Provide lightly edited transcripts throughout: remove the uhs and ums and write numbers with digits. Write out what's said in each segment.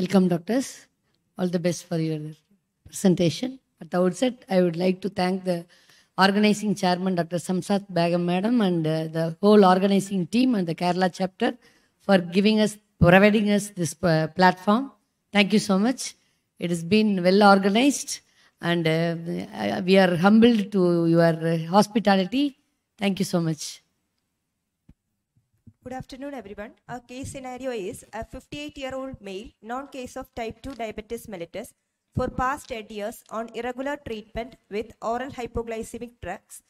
Welcome, doctors. All the best for your presentation. At the outset, I would like to thank the organizing chairman, Dr. Samsat Begum Madam, and the whole organizing team and the Kerala chapter for providing us this platform. Thank you so much. It has been well organized, and we are humbled to your hospitality. Thank you so much. Good afternoon, everyone. Our case scenario is a 58-year-old male, non-case of type 2 diabetes mellitus, for past 8 years on irregular treatment with oral hypoglycemic drugs,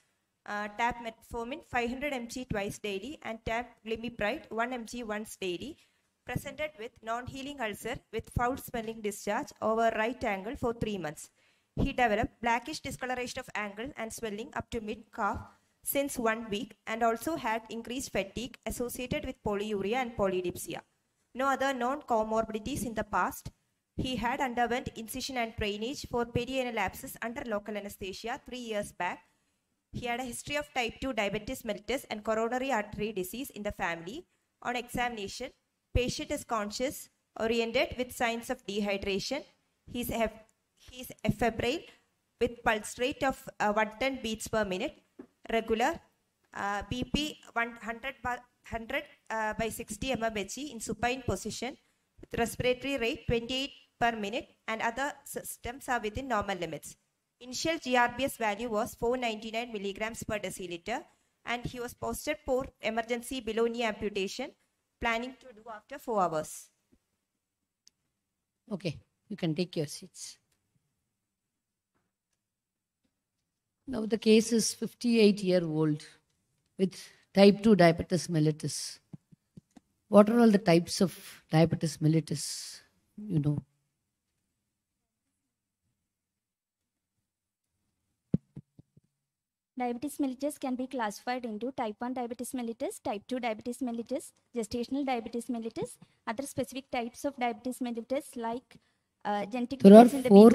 tab metformin 500 mg twice daily and tab glimepiride 1 mg once daily, presented with non-healing ulcer with foul-smelling discharge over right angle for 3 months. He developed blackish discoloration of ankle and swelling up to mid-calf since 1 week and also had increased fatigue associated with polyuria and polydipsia. No other known comorbidities in the past. He had underwent incision and drainage for perianal abscess under local anesthesia 3 years back. He had a history of type 2 diabetes mellitus and coronary artery disease in the family. On examination, patient is conscious, oriented with signs of dehydration. He is febrile with pulse rate of 110 beats per minute. Regular, BP 100 by 60 mmHg in supine position with respiratory rate 28 per minute, and other systems are within normal limits. Initial GRBS value was 499 milligrams per deciliter, and he was posted for emergency below knee amputation, planning to do after 4 hours. Okay, you can take your seats. Now the case is 58-year-old with type 2 diabetes mellitus. What are all the types of diabetes mellitus, you know? Diabetes mellitus can be classified into type 1 diabetes mellitus, type 2 diabetes mellitus, gestational diabetes mellitus, other specific types of diabetes mellitus like genetic. There are 4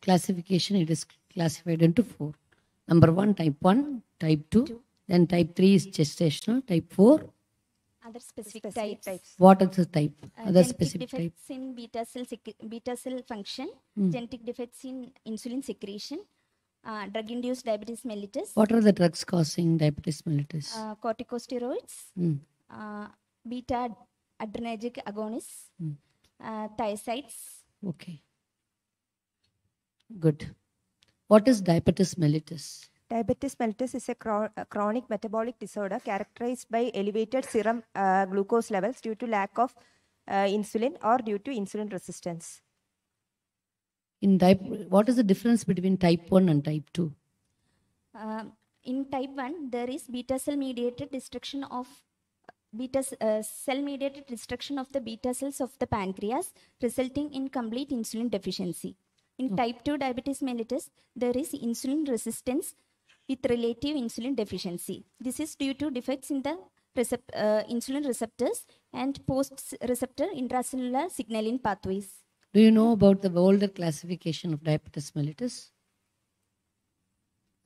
classification. It is classified into 4. Number 1, type 1, type 2, then type 3 is gestational, type 4. Other specific types. What are the type? Other specific defects in beta cell function, genetic defects in insulin secretion, drug-induced diabetes mellitus. What are the drugs causing diabetes mellitus? Corticosteroids, beta adrenergic agonists, thiazides. Okay. Good. What is diabetes mellitus? Diabetes mellitus is a chronic metabolic disorder characterized by elevated serum glucose levels due to lack of insulin or due to insulin resistance. What is the difference between type 1 and type 2? In type 1, there is beta cell mediated destruction of the beta cells of the pancreas, resulting in complete insulin deficiency. In type 2 diabetes mellitus, there is insulin resistance with relative insulin deficiency. This is due to defects in the insulin receptors and post-receptor intracellular signaling pathways. Do you know about the older classification of diabetes mellitus?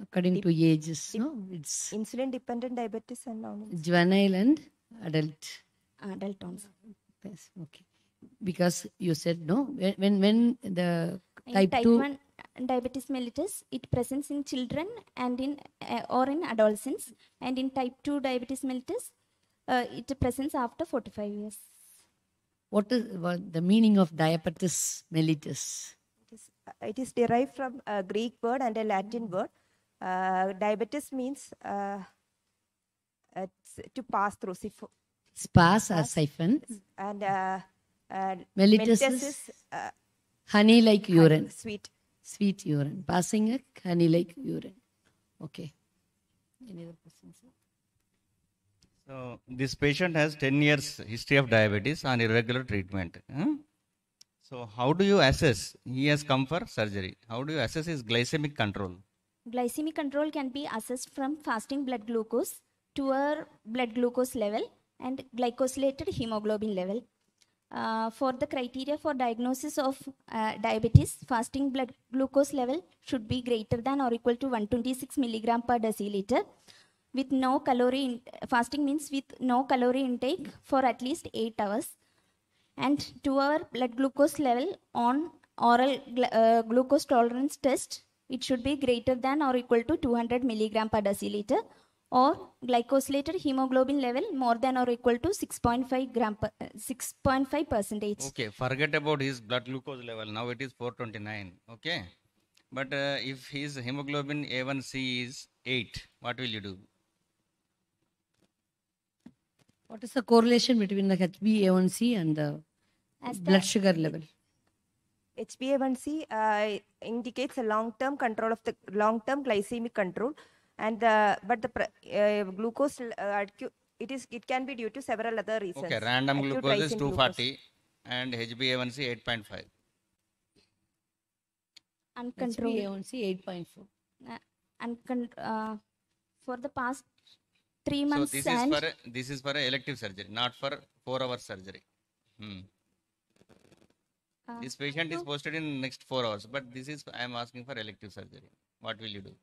According to ages, no? It's insulin-dependent diabetes and non-insulin. Juvenile and adult. Adult onset. Yes, okay. Because you said no. When the type 2 1 diabetes mellitus, it presents in children and in adolescents, and in type 2 diabetes mellitus, it presents after 45 years. What is the meaning of diabetes mellitus? It is derived from a Greek word and a Latin word. Diabetes means to pass through. Pass or siphon. And mellitus is honey like urine. Sweet urine. Passing a honey like urine. Okay. Any other questions? So this patient has 10 years history of diabetes on irregular treatment. So how do you assess? He has come for surgery. How do you assess his glycemic control? Glycemic control can be assessed from fasting blood glucose to a blood glucose level and glycosylated hemoglobin level. For the criteria for diagnosis of diabetes, fasting blood glucose level should be greater than or equal to 126 milligram per deciliter. With no calorie, fasting means with no calorie intake for at least 8 hours. And 2-hour blood glucose level on oral glucose tolerance test, it should be greater than or equal to 200 milligram per deciliter, or glycosylated hemoglobin level more than or equal to 6.5 percentage. Okay, forget about his blood glucose level. Now it is 429. Okay. But if his hemoglobin A1C is 8, what will you do? What is the correlation between the HbA1c and the As blood the sugar level? HbA1c indicates a long-term control of the long-term glycemic control, and glucose it can be due to several other reasons. Okay, random Acute glucose is rising 240 and HbA1c 8.5. uncontrolled. HbA1c 8.4. For the past 3 So months this is for a elective surgery, not for 4-hour surgery. This patient is posted in next 4 hours, but this is I am asking for elective surgery. What will you do?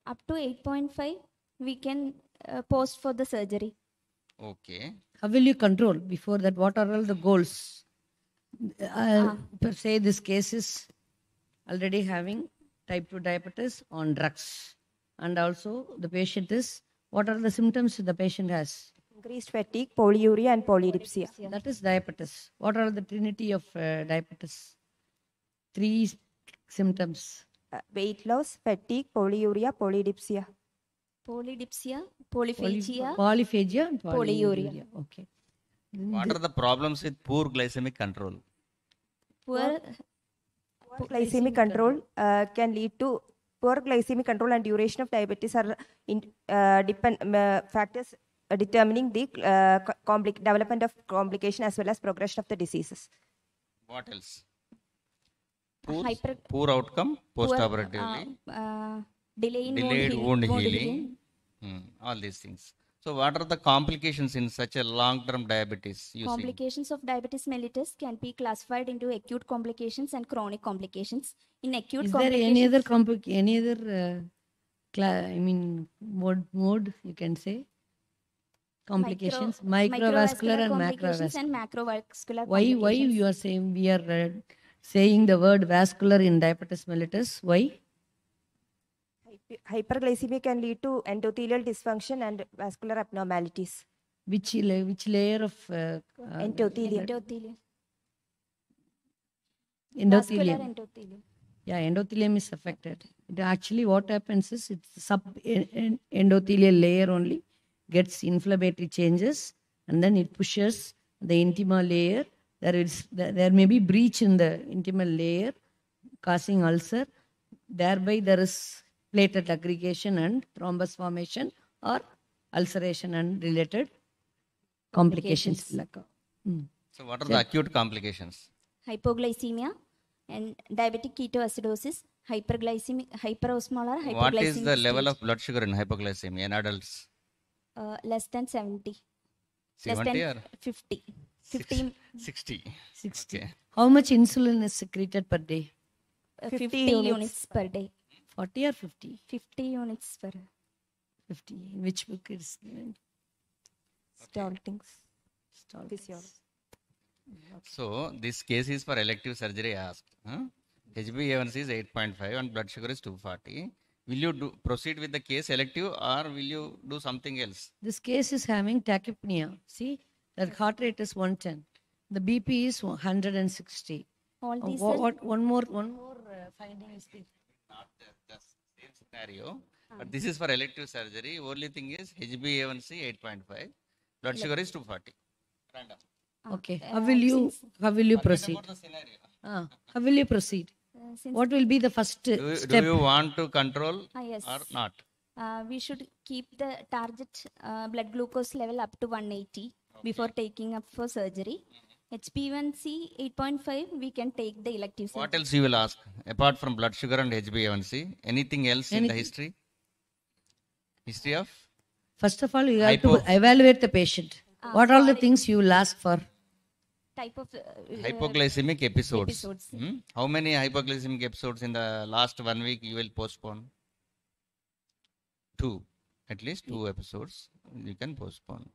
up to 8.5 we can post for the surgery. Okay. How will you control? Before that, what are all the goals? Per se, this case is already having type 2 diabetes on drugs. And also the patient is, what are the symptoms the patient has? Increased fatigue, polyuria, and polydipsia. That is diabetes. What are the trinity of diabetes? 3 symptoms. Weight loss, fatigue, polyuria, polydipsia. Polydipsia, polyphagia, Polyphagia and polyuria. Okay. What are the problems with poor glycemic control? poor Glycemic control can lead to poor glycemic control, and duration of diabetes are factors determining the development of complication as well as progression of the diseases. What else? Poor, hyper poor outcome post-operatively, delay in delayed wound healing. healing, all these things. So what are the complications in such a long-term diabetes you see? Complications of diabetes mellitus can be classified into acute complications and chronic complications. In acute Is there any other mode you can say? Complications, microvascular and complications macrovascular. and macrovascular Why complications. you are saying we are saying the word vascular in diabetes mellitus? Why? Hyperglycemia can lead to endothelial dysfunction and vascular abnormalities. Which layer of Endothelium. Vascular endothelium? endothelium. Yeah, endothelium is affected. It actually what happens is it's endothelial layer only gets inflammatory changes, and then it pushes the intimal layer. There may be breach in the intimal layer causing ulcer. Thereby there is platelet aggregation and thrombus formation or ulceration and related complications. So what are the acute complications? Hypoglycemia and diabetic ketoacidosis, hyperglycemic, hyperosmolar hyperglycemic. What is the level stage. of blood sugar in hypoglycemia in adults? Less than 70. 70 less or than 50. 50. 60? 60. Okay. How much insulin is secreted per day? 50 units. units per day. 40 or 50? 50 units per 50. In which book is given? Staltings. Stall. Physiology. So this case is for elective surgery asked. HbA1c is 8.5 and blood sugar is 240. Will you proceed with the case elective or will you do something else? This case is having tachypnea. See, the heart rate is 110. The BP is 160. all these One more finding is this. Not the same scenario, but this is for elective surgery. Only thing is HbA1c 8.5, blood sugar is 240. Random. Okay. How will you Forget proceed? about the scenario. How will you proceed? since What will be the first Do step? you want to control yes. or not? We should keep the target blood glucose level up to 180 before taking up for surgery. HbA1c 8.5, we can take the elective surgery. What else you will ask apart from blood sugar and HbA1c? Anything else in the history? History of? First of all, you have to evaluate the patient. What are the things you will ask for? Type of Hypoglycemic episodes. How many hypoglycemic episodes in the last 1 week you will postpone? 2. At least 2 episodes you can postpone.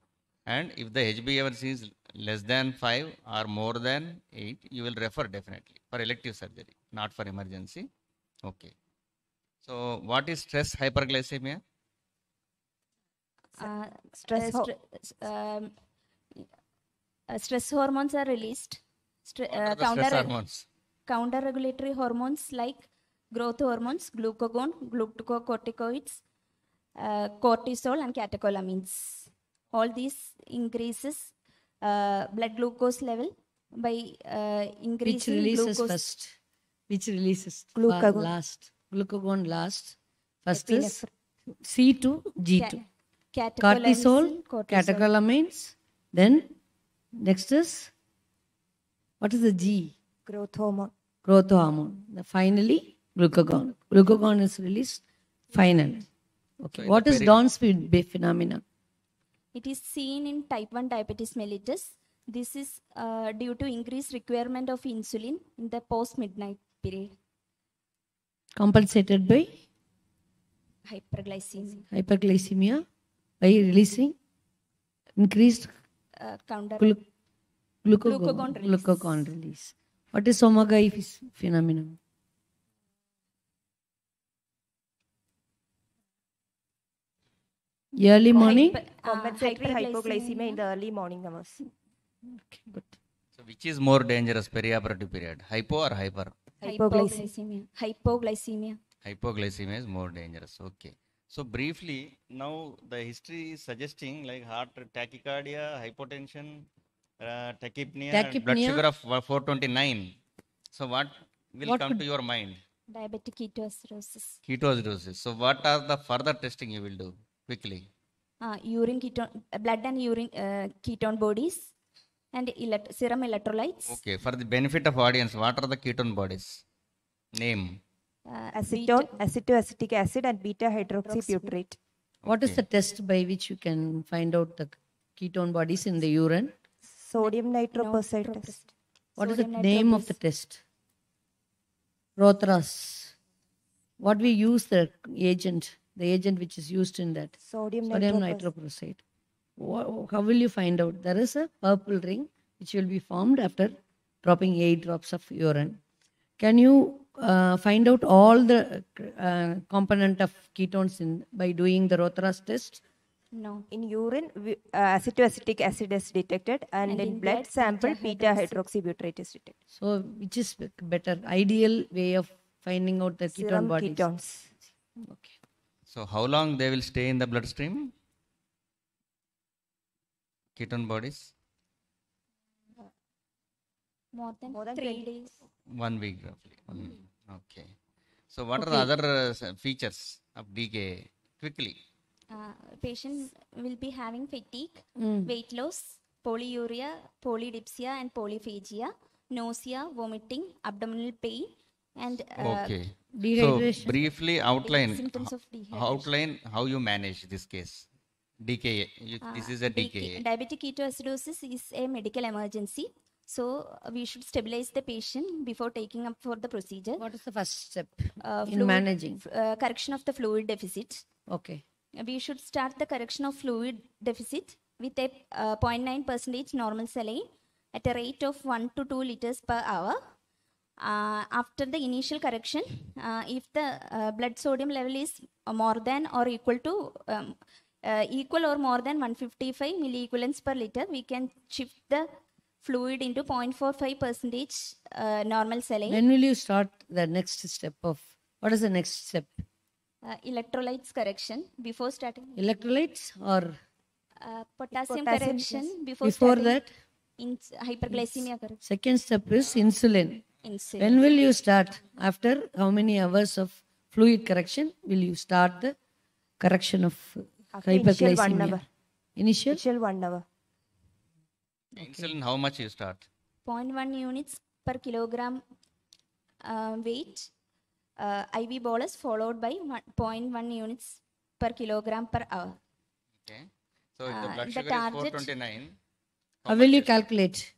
And if the HbA1c is less than 5 or more than 8, you will refer definitely for elective surgery, not for emergency. Okay. So what is stress hyperglycemia? Uh, Stress ho- stress hormones are released. What are the stress hormones? Counter-regulatory hormones like growth hormones, glucagon, glucocorticoids, cortisol, and catecholamines. All these increases blood glucose level by Which increasing releases glucose. first? Which releases Glucagon. last? Glucagon last. First Epinephrine. is C2, G2. Catecholamines Cortisol, and cortisol. catecholamines. Then next is, what is the G? growth hormone. Growth hormone. Finally, glucagon. Glucagon is released finally. Okay. So in What the is Down's phenomenon? It is seen in type 1 diabetes mellitus. This is due to increased requirement of insulin in the post-midnight period. Compensated by Hyperglycemia. hyperglycemia by releasing increased Counter. glucagon Glucagon release. glucagon release. What is omega phenomenon? Early morning. Compensatory hypoglycemia in the early morning hours. Okay, good. So which is more dangerous perioperative period? Hypo or hyper? Hypoglycemia. Hypoglycemia. Hypoglycemia is more dangerous. Okay. So briefly, now the history is suggesting like heart tachycardia, hypotension, tachypnea, and blood Tachypnea. sugar of 429. So what will What come could- to your mind? Diabetic ketoacidosis. Ketoacidosis. So what are the further testing you will do quickly? Urine ketone, blood and urine ketone bodies, and serum electrolytes. Okay. For the benefit of audience, what are the ketone bodies? Name. Acetone, acetoacetic acid, and beta hydroxybutyrate. What is Okay. the test by which you can find out the ketone bodies in the urine? Sodium nitroprusside test. What is the Sodium name of the test? Rothras. What we use the agent which is used in that? Sodium Nitroprusside. How will you find out? There is a purple ring which will be formed after dropping 8 drops of urine. Can you find out all the component of ketones by doing the Rothras test? No. In urine, acetoacetic acid is detected, and in blood sample, beta hydroxybutyrate is detected. So, which is better? Ideal way of finding out the ketone Serum bodies. ketones. Okay. So how long they will stay in the bloodstream? Ketone bodies? More than More than 3 20. days. 1 week roughly. Okay. So what are the other features of DKA? Quickly. Patient will be having fatigue, weight loss, polyuria, polydipsia, and polyphagia, nausea, vomiting, abdominal pain, and Okay. Dehydration. So briefly outline symptoms of dehydration. outline how you manage this case. DKA. This is a DKA. Diabetic ketoacidosis is a medical emergency. So we should stabilize the patient before taking up for the procedure. What is the first step in Fluid- managing? correction of the fluid deficit. Okay. We should start the correction of fluid deficit with a 0.9% normal saline at a rate of 1 to 2 liters per hour. After the initial correction, if the blood sodium level is more than or equal to equal or more than 155 milliequivalents per liter, we can shift the fluid into 0.45% normal saline. When will you start the next step of, what is the next step? Electrolytes correction before starting. Electrolytes or Potassium Potassium, correction before before starting. that? In hyperglycemia correction. Second step is insulin. Insulin. When will you start? After how many hours of fluid correction will you start the correction of After initial 1 hyperglycemia? hour. Initial? Initial 1 hour. Insulin, how much you start? 0.1 units per kilogram weight. IV bolus followed by 0.1 units per kilogram per hour. Okay. So if the blood the sugar is target- 429. How will you calculate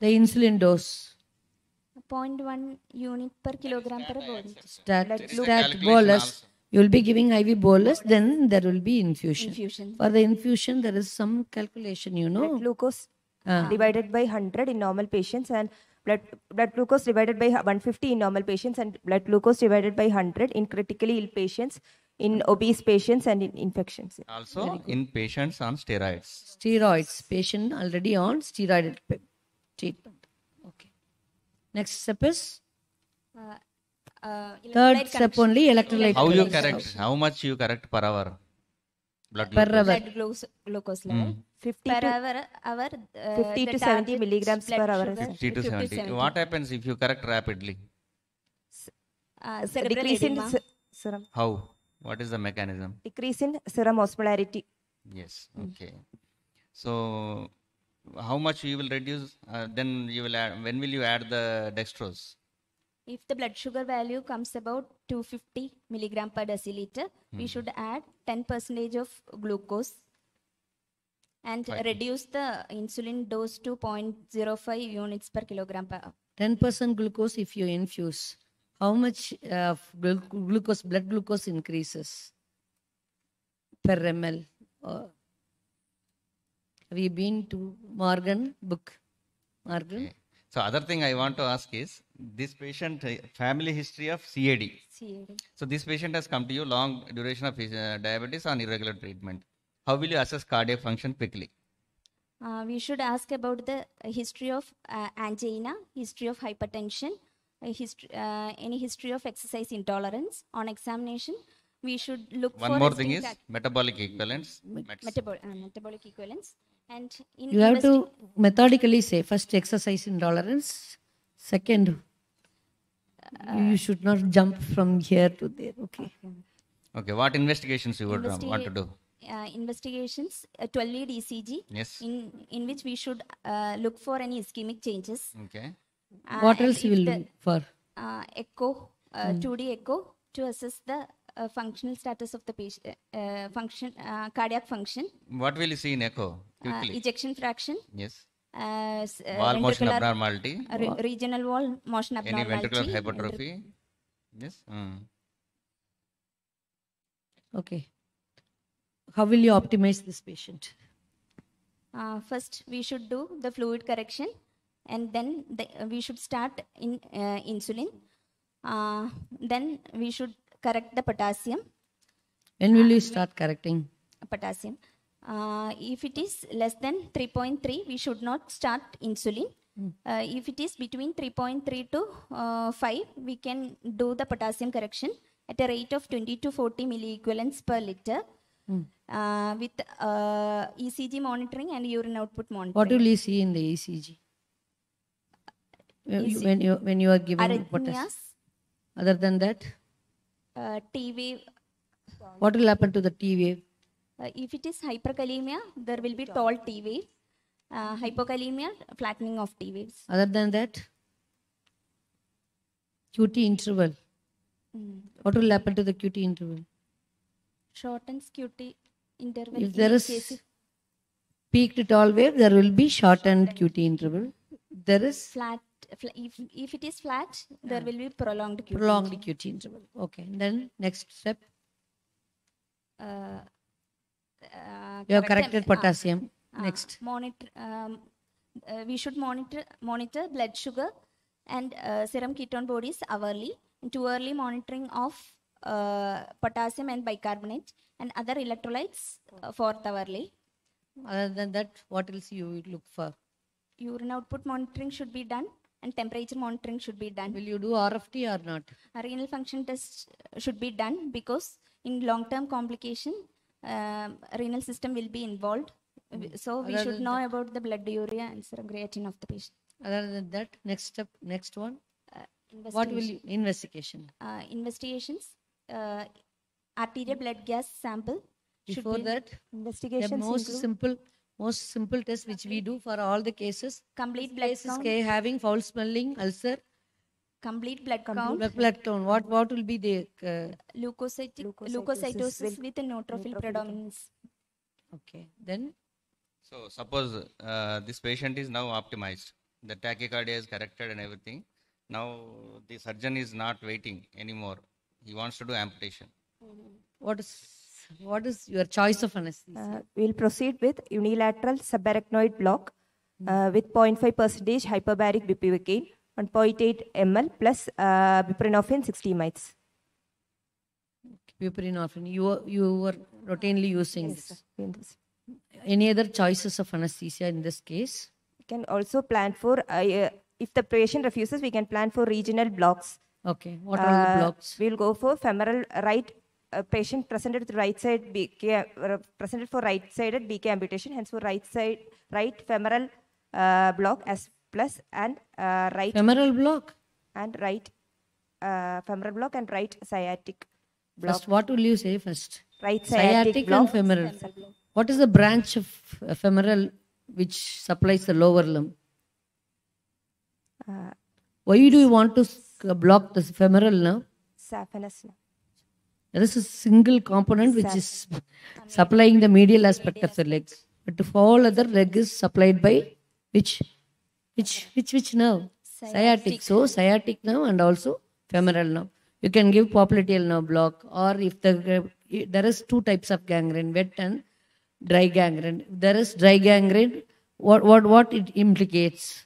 the insulin dose? 0.1 unit per kilogram per body. Stat There is a stat calculation bolus. also. You will be giving IV bolus, then there will be infusion. Infusion. For the infusion, there is some calculation, you know. Glucose. divided by 100 in normal patients, and blood glucose divided by 150 in normal patients, and blood glucose divided by 100 in critically ill patients, in obese patients, and in infections. Also in patients on steroids. Steroids. Patient already on steroid treatment. Okay. Next step is third step only, electrolyte. How you correction. correct? How much you correct per hour? Blood Per glucose. hour. Glucose level. 50 Per to hour, 50 the to 70 target milligrams blood per hour. sugar, 50 to 70. What happens if you correct rapidly? Cerebral Decrease in edema. serum. How? What is the mechanism? Decrease in serum osmolarity. Yes. Okay. So how much you will reduce? Then you will add. When will you add the dextrose? If the blood sugar value comes about 250 milligram per deciliter, we should add 10% of glucose and reduce the insulin dose to 0.05 units per kilogram per hour. 10% glucose if you infuse. How much of glucose, blood glucose increases per ml? Have you been to Morgan book? Morgan? Okay. So other thing I want to ask is this patient family history of CAD. CAD. So this patient has come to you, long duration of his, diabetes on irregular treatment. How will you assess cardiac function quickly? We should ask about the history of angina, history of hypertension, any history of exercise intolerance. On examination, we should look for One more thing resting is metabolic equivalence. metabolic equivalence. And in You have to methodically say first exercise intolerance, second you should not jump from here to there. Okay. Okay, what investigations you would want to do? Investigations, 12-lead ECG, Yes. in which we should look for any ischemic changes. Okay. What And else you if will the, look for? Echo, 2D echo to assess the functional status of the patient, cardiac function, What will you see in echo? Quickly. ejection fraction, Yes. wall motion abnormality. Regional wall motion Any abnormality. ventricular hypertrophy. Yes. Okay. How will you optimize this patient? First, we should do the fluid correction, and then we should start in insulin. Then we should correct the potassium. When will you start correcting? Potassium. If it is less than 3.3, we should not start insulin. If it is between 3.3 to 5, we can do the potassium correction at a rate of 20 to 40 milliequivalents per liter. With ECG monitoring and urine output monitoring. What will you see in the ECG? When you are giving potassium? Arrhythmias, Other than that, T wave. what will happen to the T wave? If it is hyperkalemia, there will be tall T wave. Hypokalemia, flattening of T waves. Other than that, QT interval. What will happen to the QT interval? Shortens QT interval. If there is peaked tall wave, there will be shortened QT interval. There is flat. If it is flat, there will be prolonged QT. prolonged QT interval. Okay. Then next step, you have corrected potassium. Next, Monitor. We should monitor blood sugar and serum ketone bodies hourly. And to early monitoring of potassium and bicarbonate and other electrolytes fourth hourly. other than that, what else you will look for? Urine output monitoring should be done and temperature monitoring should be done. Will you do RFT or not? A renal function test should be done because in long-term complication, renal system will be involved. So we should know about the blood urea and serum creatinine of the patient. Other than that, next step, next one. What will you investigation? Investigations, arterial blood gas sample. Before that, the Investigations most simple test which we do for all the cases. Complete blood Cases count. having foul smelling ulcer, Complete blood count. blood count. What will be the Leukocytosis with neutrophil predominance. okay? Then So suppose this patient is now optimized. The tachycardia is corrected and everything. Now the surgeon is not waiting anymore. He wants to do amputation. what is your choice of anesthesia? we'll proceed with unilateral subarachnoid block with 0.5 percentage hyperbaric bupivacaine on 0.8 ml plus buprenorphine 60 mites. Buprenorphine. You were routinely using this. Yes. Any other choices of anesthesia in this case? We can also plan for, if the patient refuses, we can plan for regional blocks. Okay. What are the blocks? We'll go for femoral right. Patient presented with right side BK, presented for right-sided BK amputation, hence for right femoral block as plus and right Femoral block. and right femoral block and right sciatic block. First, what will you say first? Right sciatic block. and femoral. What is the branch of femoral which supplies the lower limb? Why do you want to block the femoral nerve? Saphenous nerve. There is a single component which is supplying the medial aspect of the legs. But if all other leg is supplied by which nerve? Sciatic. So sciatic nerve and also femoral nerve. You can give popliteal nerve block, or if there is two types of gangrene, wet and dry gangrene. If there is dry gangrene, what it implicates?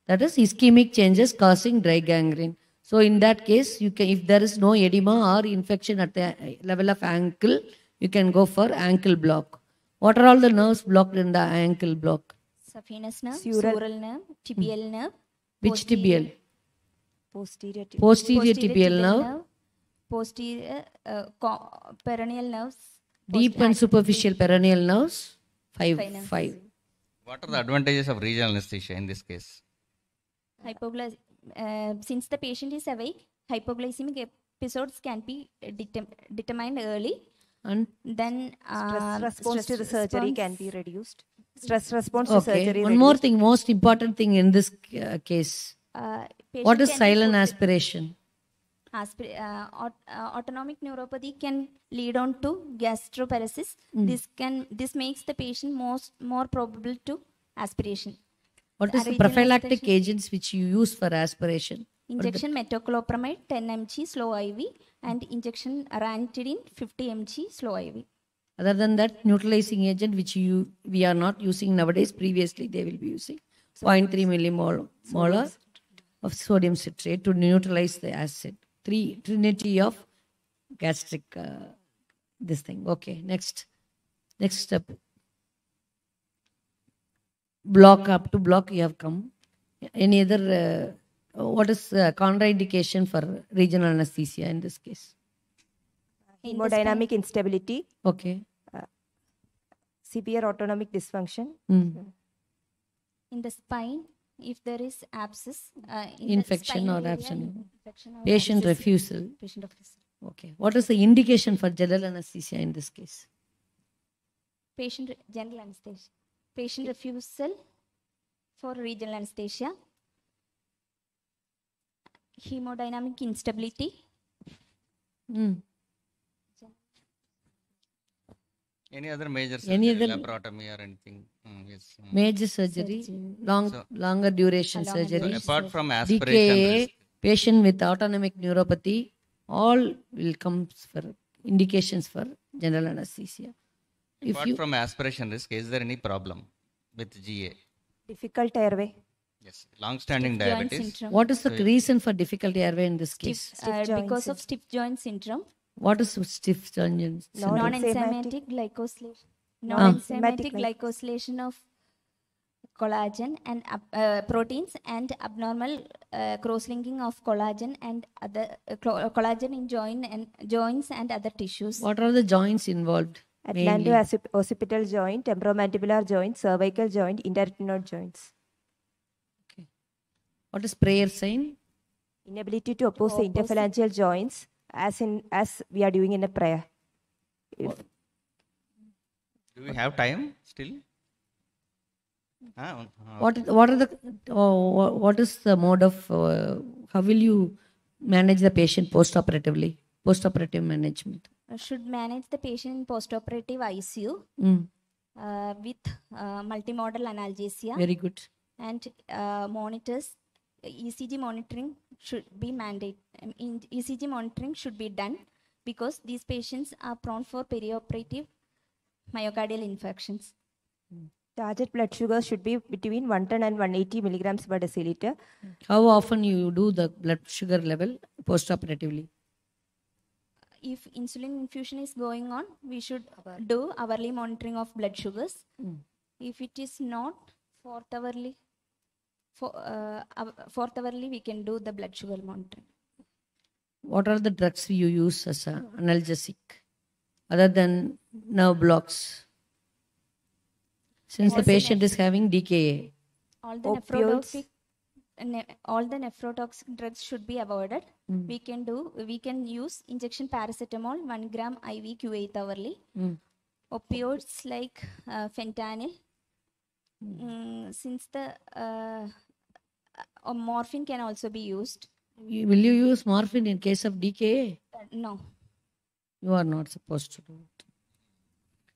That is ischemic changes causing dry gangrene. So in that case, you can, if there is no edema or infection at the level of ankle, you can go for ankle block. What are all the nerves blocked in the ankle block? Saphenous nerve, sural nerve, tibial nerve. Which tibial? Posterior tibial. Posterior tibial nerve. Posterior peroneal nerves. Deep and superficial peroneal nerves. Five. What are the advantages of regional anesthesia in this case? Since the patient is awake, hypoglycemic episodes can be determined early. And then stress response to the surgery can be reduced. Stress response to surgery. One more thing, most important thing in this case. What is silent aspiration? Autonomic neuropathy can lead on to gastroparesis. This makes the patient more probable to aspiration. What is the prophylactic agents which you use for aspiration? Injection metoclopramide 10 mg slow IV and injection ranitidine 50 mg slow IV. Other than that, neutralizing agent which we are not using nowadays, previously they will be using 0.3 millimolar of sodium citrate to neutralize the acid. Trinity of gastric this thing. Okay, next step. Block up to block you have come. Any other, what is contraindication for regional anesthesia in this case? Hemodynamic instability. Okay. Severe autonomic dysfunction. In the spine, if there is abscess, infection or absence. Patient refusal. Okay. What is the indication for general anesthesia in this case? General anesthesia. Patient refusal for regional anesthesia. Hemodynamic instability. Any other major surgery, laparotomy or anything? Yes. Major surgery, longer duration surgery. So apart from aspiration, BKA, patient with autonomic neuropathy, all will come for indications for general anesthesia. Apart from aspiration risk, is there any problem with GA? Difficult airway. Yes, long-standing diabetes. What is the reason for difficult airway in this case? Because of stiff joint syndrome. What is stiff joint syndrome? Non-enzymatic glycosylation. Non-enzymatic glycosylation of collagen and proteins and abnormal cross-linking of collagen and other collagen in joints and other tissues. What are the joints involved? Atlanto-occipital joint, temporomandibular joint, cervical joint, intertenoid joints. Okay. What is prayer sign? Inability to oppose the interphalangeal joints as we are doing in a prayer. Do we have time still? What is the mode of how will you manage the patient postoperatively? Postoperative management. Should manage the patient in postoperative ICU with multimodal analgesia. Very good. And monitors. ECG monitoring should be mandated. ECG monitoring should be done because these patients are prone for perioperative myocardial infarctions. Target blood sugar should be between 110 and 180 milligrams per deciliter. How often you do the blood sugar level post-operatively? If insulin infusion is going on, we should do hourly monitoring of blood sugars. If it is not, fourth hourly, we can do the blood sugar monitoring. What are the drugs you use as an analgesic other than nerve blocks? Since the patient is having DKA. All the Opioids. nephrotoxic drugs should be avoided. We can use injection paracetamol 1 gram IV Q8 hourly. Opioids like fentanyl. Since the morphine can also be used. Will you use morphine in case of DKA? No. You are not supposed to do it.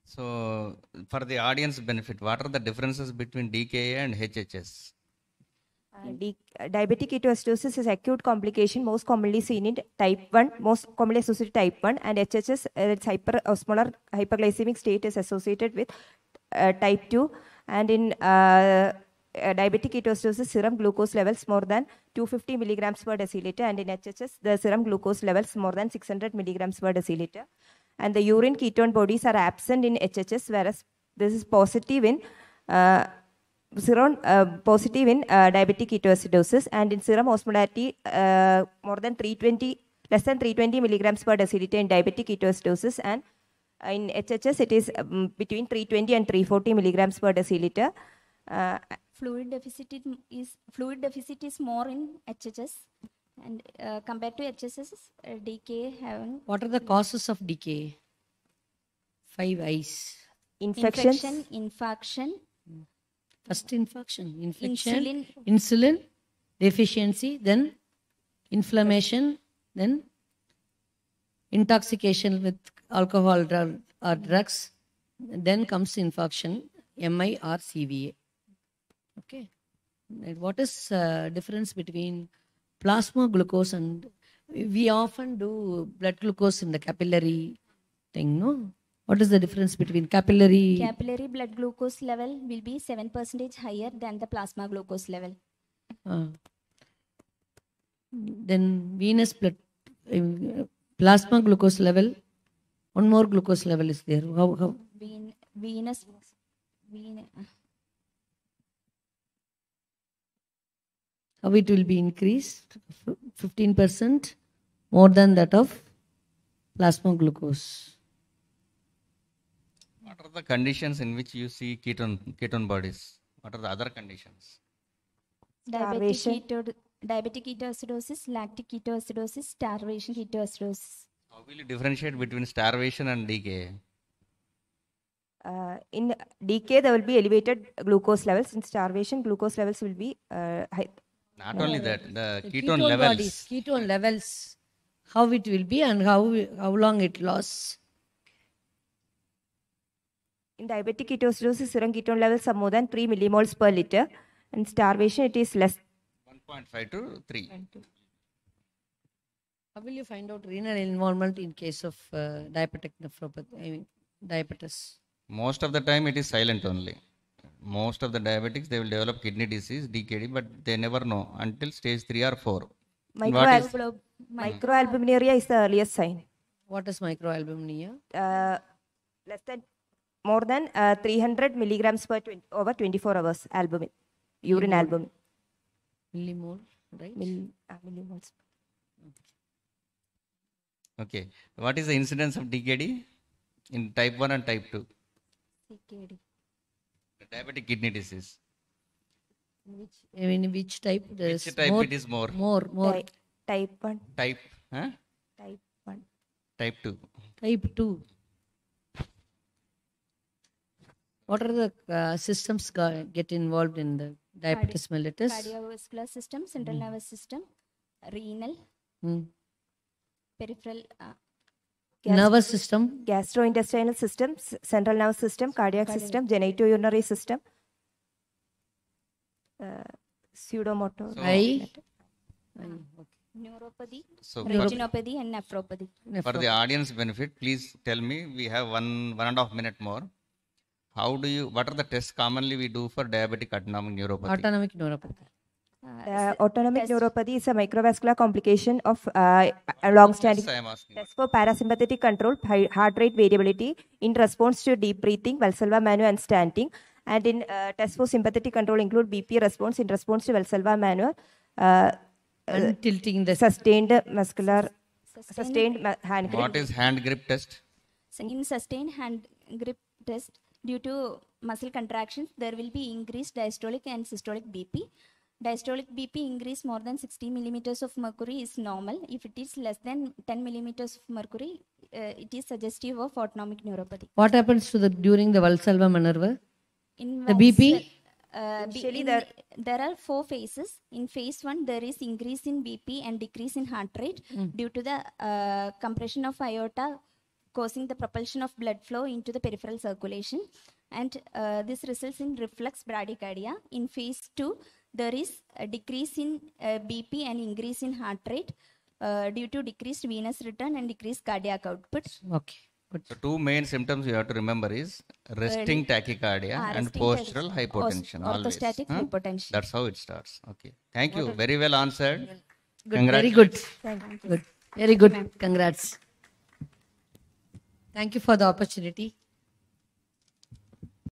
So, for the audience benefit, what are the differences between DKA and HHS? Diabetic ketoacidosis is acute complication most commonly seen in type 1, most commonly associated with type 1, and HHS, its hyperosmolar hyperglycemic state is associated with type 2, and in diabetic ketoacidosis, serum glucose levels more than 250 milligrams per deciliter, and in HHS, the serum glucose levels more than 600 milligrams per deciliter. And the urine ketone bodies are absent in HHS, whereas this is positive in positive in diabetic ketoacidosis, and in serum osmolarity more than less than 320 milligrams per deciliter in diabetic ketoacidosis, and in HHS it is between 320 and 340 milligrams per deciliter. Fluid deficit is more in HHS, and compared to HSS, DKA having. What are the causes of DKA? 5 I's. Infection, infarction. First infection, insulin deficiency, then inflammation, then intoxication with alcohol or drugs, then comes infection, MI or CVA. Okay. And what is difference between plasma glucose and we often do blood glucose in the capillary thing, no? What is the difference between capillary? Capillary blood glucose level will be 7% higher than the plasma glucose level. Then venous blood, plasma glucose level, one more glucose level is there. How? Venous. How it will be increased? 15% more than that of plasma glucose. What are the conditions in which you see ketone bodies? What are the other conditions? Diabetic ketoacidosis, lactic ketoacidosis, starvation ketoacidosis. How will you differentiate between starvation and DKA? In DK there will be elevated glucose levels. In starvation, glucose levels will be high. Not only that, the ketone levels, how it will be and how long it lasts. In diabetic ketoacidosis, serum ketone levels are more than 3 millimoles per liter. In starvation, it is less. 1.5 to 3. How will you find out renal involvement in case of diabetic nephropathy, diabetes? Most of the time it is silent only. Most of the diabetics, they will develop kidney disease, DKD, but they never know until stage 3 or 4. Microalbuminuria is the earliest sign. What is microalbuminuria? More than 300 milligrams per over 24 hours albumin, urine albumin. Millimole, right? Millimoles. Okay. What is the incidence of DKD in type 1 and type 2? CKD. Diabetic kidney disease. Which type? Which type it is more? More. Type 1. Type 1. Type 2. Type 2. What are the systems get involved in the diabetes mellitus? Cardiovascular system, central nervous system, renal, peripheral. Nervous system, gastrointestinal system, central nervous system, cardiac system, genitourinary system, pseudomotor. Neuropathy, So retinopathy, and nephropathy. for the audience benefit, please tell me, we have one and a half minute more. how do you, what are the tests commonly we do for diabetic autonomic neuropathy? Autonomic neuropathy. Autonomic test- neuropathy is a microvascular complication of a long-standing Yes, I am asking. test for parasympathetic control, heart rate variability in response to deep breathing, Valsalva manu and stanting. And in test for sympathetic control include BP response in response to Valsalva manu, And tilting the sustained hand grip. What is hand grip test? In sustained hand grip test, due to muscle contractions, there will be increased diastolic and systolic BP. Diastolic BP increase more than 60 millimeters of mercury is normal. If it is less than 10 millimeters of mercury, it is suggestive of autonomic neuropathy. What happens to the during the Valsalva maneuver? In The BP? Initially there are 4 phases. In phase 1, there is increase in BP and decrease in heart rate due to the compression of aorta causing the propulsion of blood flow into the peripheral circulation. And this results in reflex bradycardia. In phase 2, there is a decrease in BP and increase in heart rate due to decreased venous return and decreased cardiac output. Okay, good. The two main symptoms you have to remember is resting tachycardia and resting postural hypotension. Always. orthostatic hypotension. That's how it starts. Okay. Thank you. Very well answered. Good, very good. Thank you. Good. Very good. Congrats. Thank you for the opportunity.